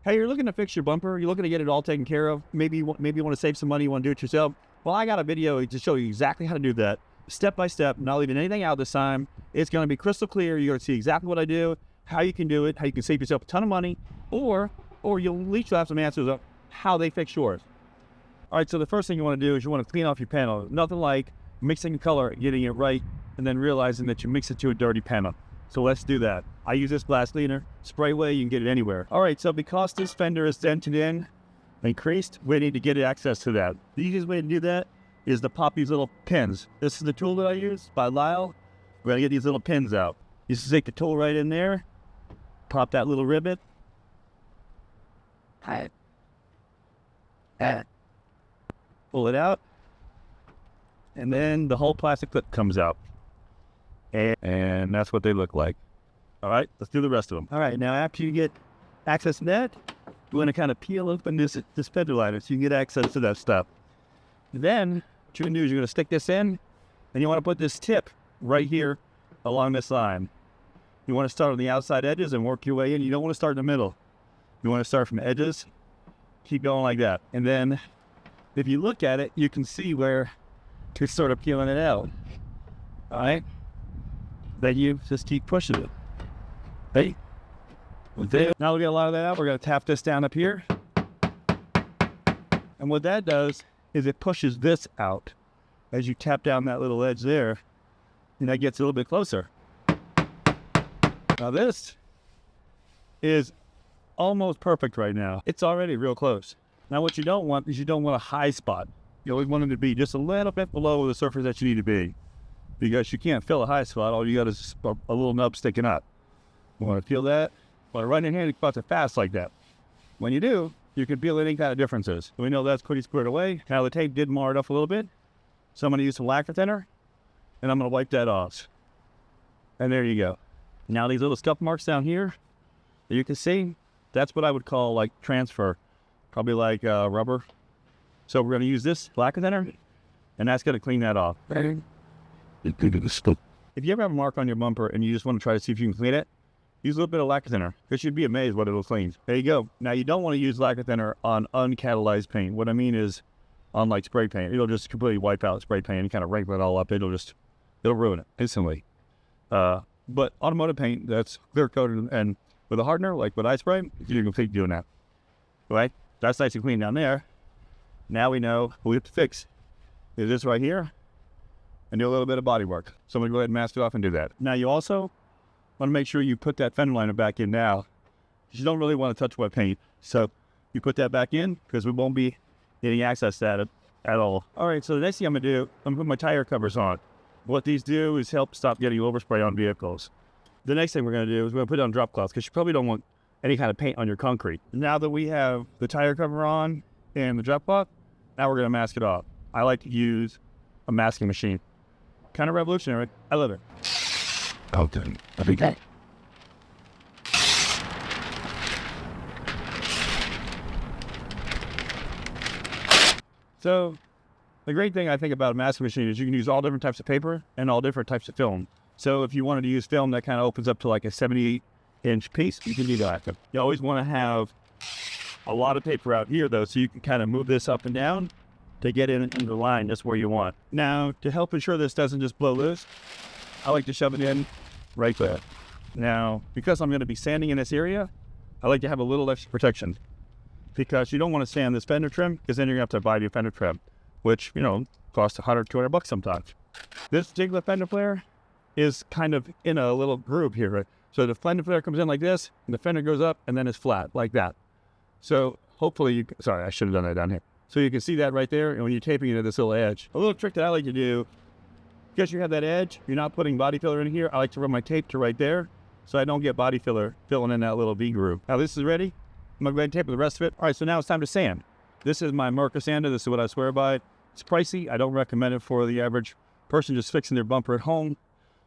Hey, you're looking to fix your bumper, you're looking to get it all taken care of, maybe you want to save some money, you want to do it yourself. Well, I got a video to show you exactly how to do that, step by step, not leaving anything out this time. It's going to be crystal clear. You're going to see exactly what I do, how you can do it, how you can save yourself a ton of money, or you'll at least have some answers of how they fix yours. All right, so the first thing you want to do is you want to clean off your panel. Nothing like mixing a color, getting it right, and then realizing that you mix it to a dirty panel. So let's do that. I use this glass cleaner, spray way, you can get it anywhere. All right, so because this fender is dented in and creased, we need to get access to that. The easiest way to do that is to pop these little pins. This is the tool that I use by Lyle. We're gonna get these little pins out. You just take the tool right in there, pop that little rivet. Pull it out, and then the whole plastic clip comes out. And that's what they look like. All right, let's do the rest of them. All right, now after you get access to that, you want to kind of peel open this fender liner so you can get access to that stuff. Then what you're gonna do is you're gonna stick this in, and you want to put this tip right here along this line. You want to start on the outside edges and work your way in. You don't want to start in the middle. You want to start from the edges, keep going like that. And then if you look at it, you can see where you're sort of peeling it out. All right? Then you just keep pushing it. Hey. Now we get a lot of that out. We're going to tap this down up here. And what that does is it pushes this out as you tap down that little edge there, and that gets a little bit closer. Now this is almost perfect right now. It's already real close. Now what you don't want is you don't want a high spot. You always want them to be just a little bit below the surface that you need to be, because you can't fill a high spot. All you got is a little nub sticking up. You want to feel that? Well, right in hand, you spots it fast like that. When you do, you can feel any kind of differences. So we know that's pretty squared away. Now the tape did mar it up a little bit, so I'm going to use some lacquer thinner, and I'm going to wipe that off. And there you go. Now these little scuff marks down here that you can see, that's what I would call like transfer, probably like rubber. So we're going to use this lacquer thinner, and that's going to clean that off. If you ever have a mark on your bumper and you just want to try to see if you can clean it, use a little bit of lacquer thinner, because you'd be amazed what it'll clean. There you go. Now you don't want to use lacquer thinner on uncatalyzed paint. What I mean is on like spray paint. It'll just completely wipe out spray paint and kind of wrinkle it all up. It'll ruin it instantly. But automotive paint that's clear coated and with a hardener, like with ice spray, you're completely doing that. Right? That's nice and clean down there. Now we know what we have to fix. Is this right here, and do a little bit of body work. So I'm gonna go ahead and mask it off and do that. Now you also want to make sure you put that fender liner back in now, because you don't really want to touch wet paint. So you put that back in, because we won't be getting access to it at all. All right, so the next thing I'm gonna do, I'm gonna put my tire covers on. What these do is help stop getting overspray on vehicles. The next thing we're gonna do is we're gonna put it on drop cloths, because you probably don't want any kind of paint on your concrete. Now that we have the tire cover on and the drop cloth, now we're gonna mask it off. I like to use a masking machine. Kind of revolutionary. I love it. Okay. Okay. So the great thing I think about a masking machine is you can use all different types of paper and all different types of film. So if you wanted to use film that kind of opens up to like a 78-inch piece, you can do that. You always want to have a lot of paper out here though, so you can kind of move this up and down to get it in the line just where you want. Now, to help ensure this doesn't just blow loose, I like to shove it in right there. Now, because I'm going to be sanding in this area, I like to have a little extra protection, because you don't want to sand this fender trim, because then you're going to have to buy new fender trim, which, you know, costs $100, $200 sometimes. This particular fender flare is kind of in a little groove here, right? So the fender flare comes in like this, and the fender goes up, and then it's flat like that. So hopefully you, sorry, I should have done that down here. So you can see that right there, and when you're taping it to this little edge. A little trick that I like to do, because you have that edge, you're not putting body filler in here, I like to run my tape to right there, so I don't get body filler filling in that little V groove. Now this is ready. I'm gonna go ahead and tape the rest of it. All right, so now it's time to sand. This is my Merca sander. This is what I swear by. It's pricey. I don't recommend it for the average person just fixing their bumper at home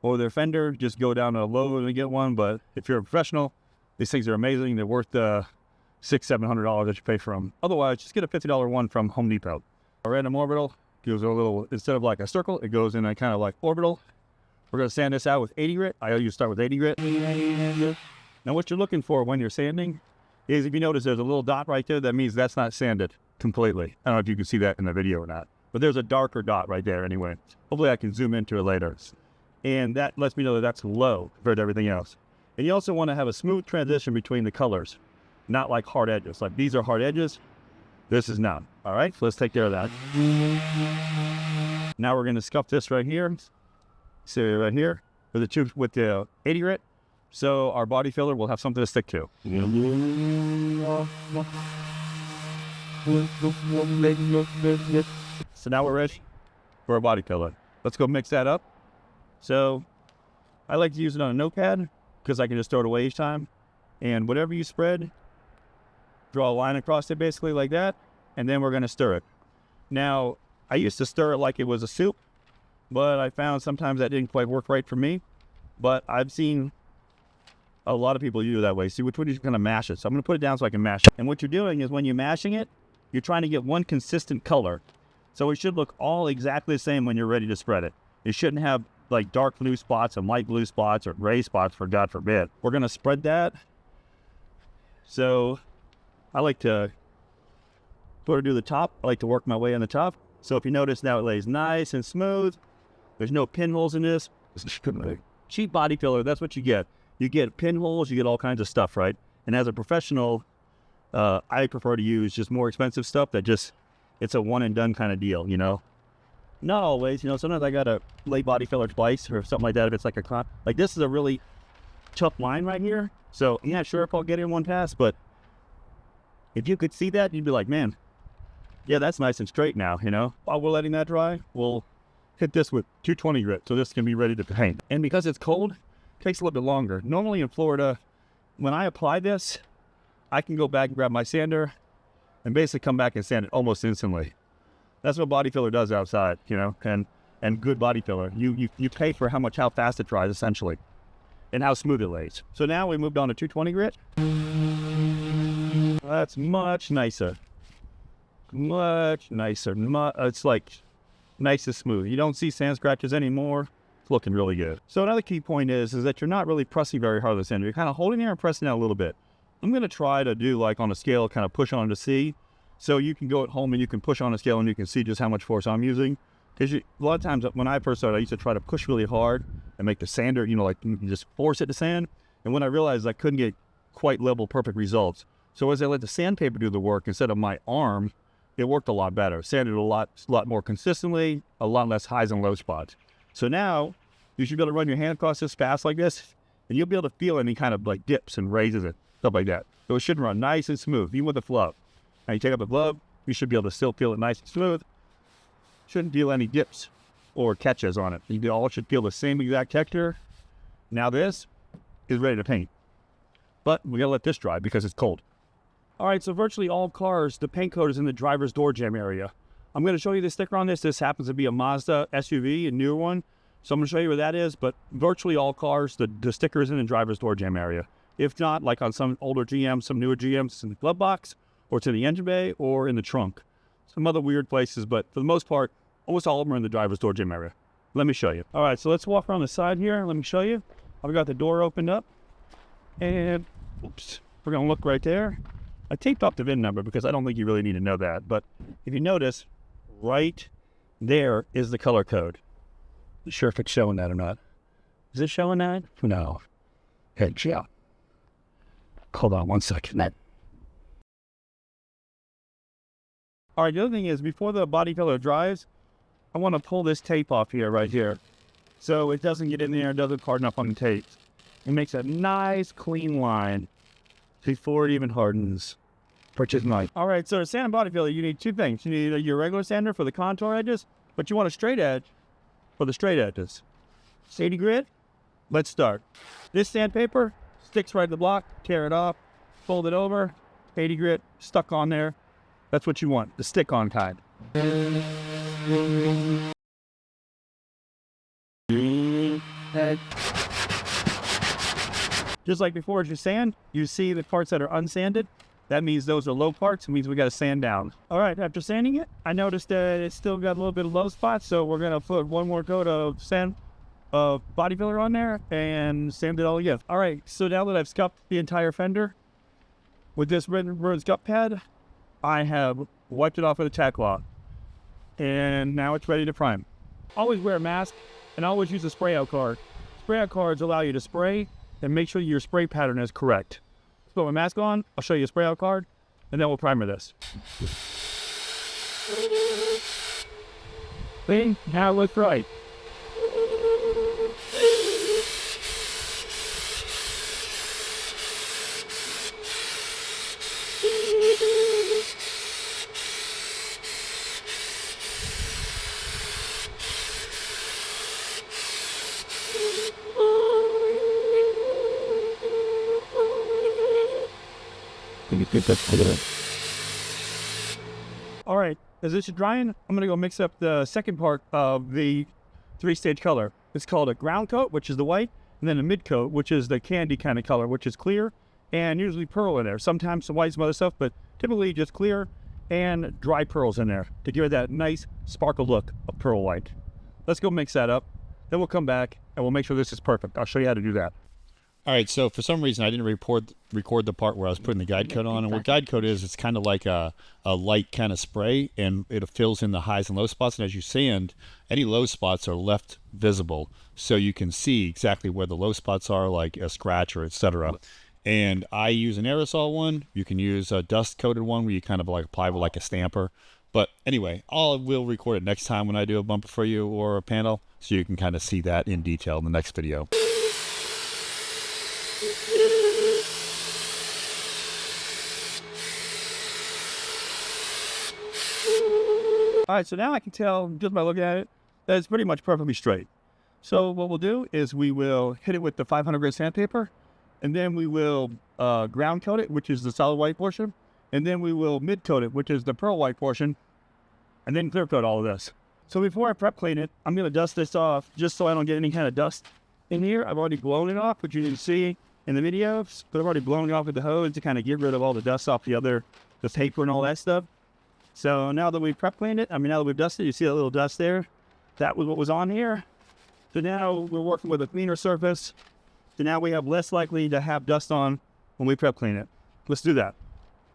or their fender. Just go down to Lowe's and get one. But if you're a professional, these things are amazing. They're worth $600, $700 that you pay for them. Otherwise, just get a $50 one from Home Depot. A random orbital gives a little, instead of like a circle, it goes in a kind of like orbital. We're going to sand this out with 80 grit. I usually start with 80 grit. Now what you're looking for when you're sanding is if you notice there's a little dot right there, that means that's not sanded completely. I don't know if you can see that in the video or not, but there's a darker dot right there anyway. Hopefully I can zoom into it later. And that lets me know that that's low compared to everything else. And you also want to have a smooth transition between the colors, not like hard edges. Like these are hard edges, this is not. All right, so let's take care of that. Now we're going to scuff this right here. See right here with the tube with the 80 grit. So our body filler will have something to stick to. So now we're ready for our body filler. Let's go mix that up. So I like to use it on a notepad because I can just throw it away each time. And whatever you spread, draw a line across it basically like that. And then we're going to stir it. Now, I used to stir it like it was a soup, but I found sometimes that didn't quite work right for me. But I've seen a lot of people do it that way. See, which one is going to mash it? So I'm going to put it down so I can mash it. And what you're doing is when you're mashing it, you're trying to get one consistent color. So it should look all exactly the same when you're ready to spread it. It shouldn't have like dark blue spots and light blue spots or gray spots, for God forbid. We're going to spread that. So I like to sort of do the top. I like to work my way on the top. So if you notice now it lays nice and smooth. There's no pinholes in this. Cheap body filler, that's what you get. You get pinholes, you get all kinds of stuff, right? And as a professional, I prefer to use just more expensive stuff that just, it's a one and done kind of deal, you know? Not always, you know, sometimes I got to lay body filler twice or something like that if it's like a clock. Like this is a really tough line right here. So I'm not sure if I'll get it in one pass, but if you could see that, you'd be like, man, yeah, that's nice and straight now, you know? While we're letting that dry, we'll hit this with 220 grit so this can be ready to paint. And because it's cold, it takes a little bit longer. Normally in Florida, when I apply this, I can go back and grab my sander and basically come back and sand it almost instantly. That's what body filler does outside, you know, and good body filler. You pay for how fast it dries essentially and how smooth it lays. So now we moved on to 220 grit. That's much nicer. Much nicer. It's like nice and smooth. You don't see sand scratches anymore. It's looking really good. So another key point is that you're not really pressing very hard with the sander. You're kind of holding there and pressing out a little bit. I'm going to try to do like on a scale, kind of push on to see. So you can go at home and you can push on a scale and you can see just how much force I'm using. Because a lot of times when I first started, I used to try to push really hard and make the sander, you know, like you can just force it to sand. And when I realized I couldn't get quite level, perfect results. So as I let the sandpaper do the work instead of my arm, it worked a lot better. Sanded a lot more consistently, a lot less highs and low spots. So now you should be able to run your hand across this fast like this, and you'll be able to feel any kind of like dips and raises and stuff like that. So it should run nice and smooth, even with the glove. Now you take up the glove, you should be able to still feel it nice and smooth. Shouldn't feel any dips or catches on it. You all should feel the same exact texture. Now this is ready to paint. But we gotta let this dry because it's cold. All right, so virtually all cars, the paint coat is in the driver's door jamb area. I'm going to show you the sticker on this. This happens to be a Mazda SUV, a newer one. So I'm going to show you where that is, but virtually all cars, the sticker is in the driver's door jamb area. If not, like on some older GMs, some newer GMs, it's in the glove box, or it's in the engine bay, or in the trunk. Some other weird places, but for the most part, almost all of them are in the driver's door jamb area. Let me show you. All right, so let's walk around the side here. Let me show you. I've got the door opened up, and oops, we're going to look right there. I taped off the VIN number because I don't think you really need to know that. But if you notice, right there is the color code. Not sure if it's showing that or not. Is it showing that? No. Okay, yeah. Hold on one second. All right, the other thing is before the body filler dries, I want to pull this tape off here, right here. So it doesn't get in there, it doesn't harden up on the tape. It makes a nice clean line before it even hardens, which is nice. All right, so to sand body filler, you need two things. You need your regular sander for the contour edges, but you want a straight edge for the straight edges. 80 grit, let's start. This sandpaper sticks right to the block, tear it off, fold it over, 80 grit, stuck on there. That's what you want, the stick-on kind. Just like before, as you sand, you see the parts that are unsanded. That means those are low parts. It means we got to sand down. All right, after sanding it, I noticed that it's still got a little bit of low spots, so we're going to put one more coat of sand body filler on there and sand it all again. All right, so now that I've scuffed the entire fender, with this Redbird's gut pad, I have wiped it off with a tack cloth. And now it's ready to prime. Always wear a mask and always use a spray out card. Spray out cards allow you to spray and make sure your spray pattern is correct. Let's put my mask on, I'll show you a spray out card, and then we'll primer this. See, now it looks right. All right, as this is drying, I'm gonna go mix up the second part of the 3-stage color. It's called a ground coat, which is the white, and then a mid coat, which is the candy kind of color, which is clear, and usually pearl in there. Sometimes some white, some other stuff, but typically just clear and dry pearls in there to give it that nice sparkle look of pearl white. Let's go mix that up. Then we'll come back and we'll make sure this is perfect. I'll show you how to do that. All right, so for some reason I didn't record the part where I was putting the guide coat on. And what guide coat is, it's kind of like a light kind of spray, and it fills in the highs and low spots. And as you sand, any low spots are left visible, so you can see exactly where the low spots are, like a scratch or etc. And I use an aerosol one. You can use a dust coated one where you kind of like apply with like a stamper. But anyway, we'll record it next time when I do a bumper for you or a panel, so you can kind of see that in detail in the next video. All right, so now I can tell just by looking at it that it's pretty much perfectly straight. So what we'll do is we will hit it with the 500 grit sandpaper, and then we will ground coat it, which is the solid white portion, and then we will mid coat it, which is the pearl white portion, and then clear coat all of this. So before I prep clean it, I'm going to dust this off just so I don't get any kind of dust in here. I've already blown it off, which you didn't see in the videos, but I've already blown it off with the hose to kind of get rid of all the dust off the paper and all that stuff. So now that we've prep cleaned it, now that we've dusted, you see that little dust there? That was what was on here. So now we're working with a cleaner surface. So now we have less likely to have dust on when we prep clean it. Let's do that.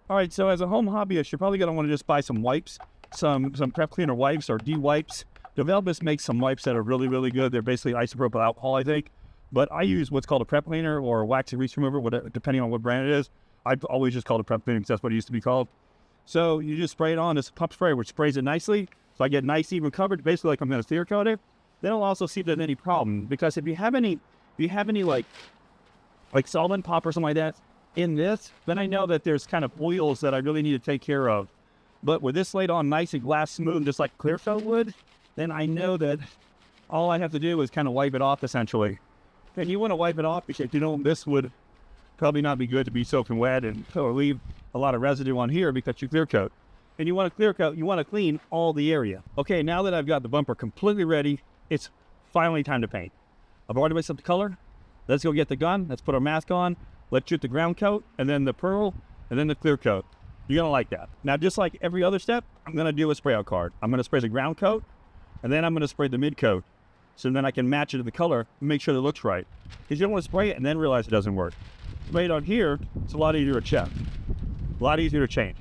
All right, so as a home hobbyist, you're probably gonna wanna just buy some wipes, some prep cleaner wipes or D-wipes. Developers make some wipes that are really, really good. They're basically isopropyl alcohol, I think. But I use what's called a prep cleaner or a wax and grease remover, whatever, depending on what brand it is. I've always just called it prep cleaner because that's what it used to be called. So you just spray it on this pump spray, which sprays it nicely. So I get nice even coverage, basically like I'm going to clear coat it. Then I'll also see if there's any problem, because if you have any like solvent pop or something like that in this, then I know that there's kind of oils that I really need to take care of. But with this laid on nice and glass smooth, just like clear coat would, then I know that all I have to do is kind of wipe it off essentially. And you want to wipe it off because this would probably not be good to be soaking wet or leave a lot of residue on here because you clear coat. And you want to clear coat, you want to clean all the area. Okay, now that I've got the bumper completely ready, it's finally time to paint. I've already mixed up the color. Let's go get the gun. Let's put our mask on. Let's shoot the ground coat, and then the pearl, and then the clear coat. You're gonna like that. Now, just like every other step, I'm gonna do a spray out card. I'm gonna spray the ground coat, and then I'm gonna spray the mid coat. So then I can match it to the color and make sure it looks right. Because you don't want to spray it and then realize it doesn't work. Spray it on here, it's a lot easier to check. A lot easier to change.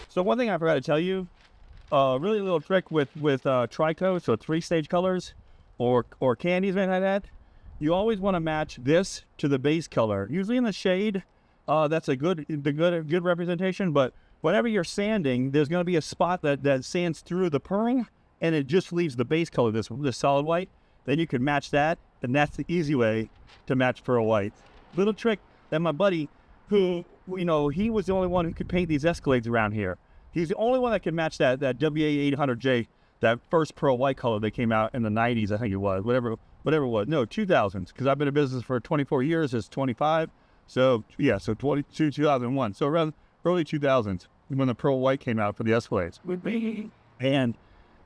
So one thing I forgot to tell you, really little trick with tricoats, so 3-stage colors or candies, anything like that. You always want to match this to the base color. Usually in the shade, that's a good representation. But whenever you're sanding, there's going to be a spot that sands through the purring, and it just leaves the base color, this solid white. Then you can match that, and that's the easy way to match pearl white. Little trick that my buddy, who, he was the only one who could paint these Escalades around here. He's the only one that can match that WA800J, that first pearl white color that came out in the 90s, I think it was, whatever whatever it was. No, 2000s, because I've been in business for 24 years. It's 25. So, yeah, so 2001. So around early 2000s when the pearl white came out for the Escalades. And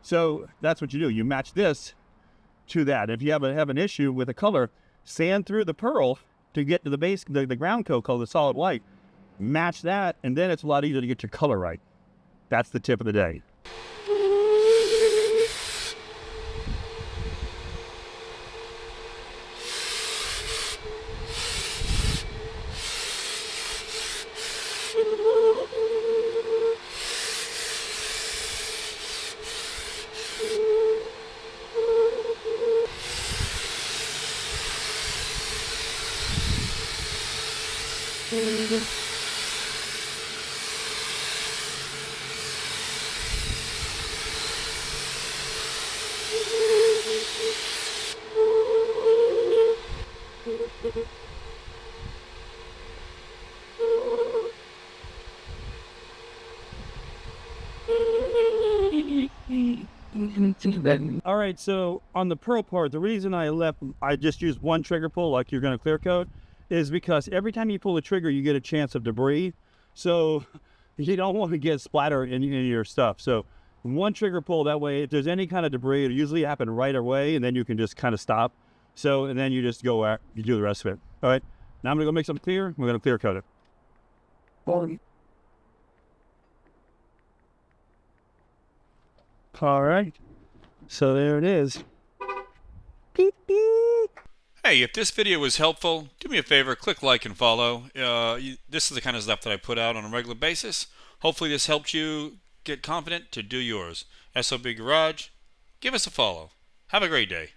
so that's what you do. You match this to that. If you have an issue with a color, sand through the pearl to get to the base, the ground coat color, the solid white. Match that, and then it's a lot easier to get your color right. That's the tip of the day. All right, so on the pearl part, the reason I just used one trigger pull like you're going to clear coat is because every time you pull the trigger, you get a chance of debris. So you don't want to get splatter in your stuff. So one trigger pull, that way, if there's any kind of debris, it'll usually happen right away, and then you can just kind of stop. So, and then you just go out, you do the rest of it. All right, now I'm going to go make something clear. We're going to clear coat it. All right, so there it is. Beep, beep. Hey, if this video was helpful, do me a favor, click like and follow. This is the kind of stuff that I put out on a regular basis. Hopefully this helped you get confident to do yours. SOB Garage, give us a follow. Have a great day.